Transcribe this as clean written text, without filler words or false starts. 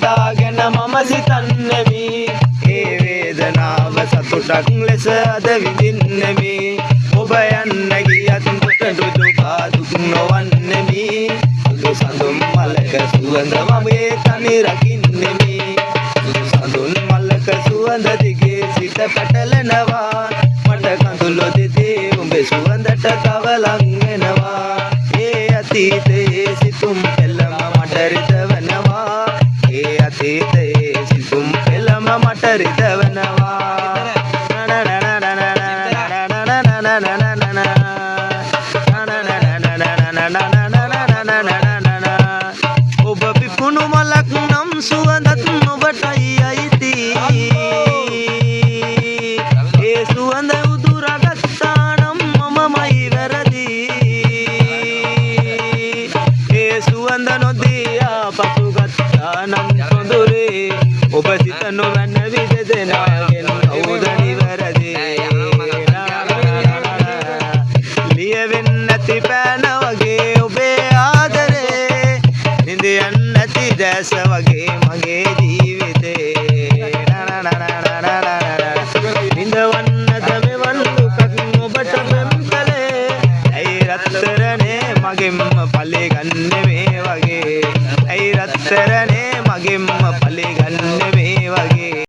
දාගෙන මම සිතන්නෙමි ඒ වේදනාව සතුටක් ලෙස අද විඳින්නෙමි ඔබ යන්න ගියත් දුක දුක් නොවන්නෙමි සුදු සඳුන් මලක සුවඳ මගේ තනි රකින්නෙමි සුදු සඳුන් මලක සුවඳ දිගේ සිත පැටලෙනවා මට කඳුළු දිදී උඹේ සුවඳට කවලම් වෙනවා ඒ අතීතයේ සිතුම් පෙළම මට රිදවනවා ඒ අතීතයේ සිතුම් පෙළම මට රිදවනවා ඔබ පිපුණු මලක් නම් සුවඳත් ඔබටයි අයිති ඒ සුවඳ උදුරගත්තා නම් මමමයි වැරදි ඒ සුවඳ නොදියා පසුගත්තා නම් සොඳුරේ ඔබ සිත නොවැන්න විදෙනාගෙන් කවුද නිවැරදි ලියවෙන්න නැති පෑන වගේ ඔබේ ආදරේ නිදයන් නැති දැස වගේ මගේ ජීවිතේ නිදවන්නද මෙවන් දුකක් ඔබට පෙම් කළේ ඇයි රත්තරනේ මගෙන්ම පලේ ගන්න මේ වගේ ඇයි රත්තරනේ මගෙන්ම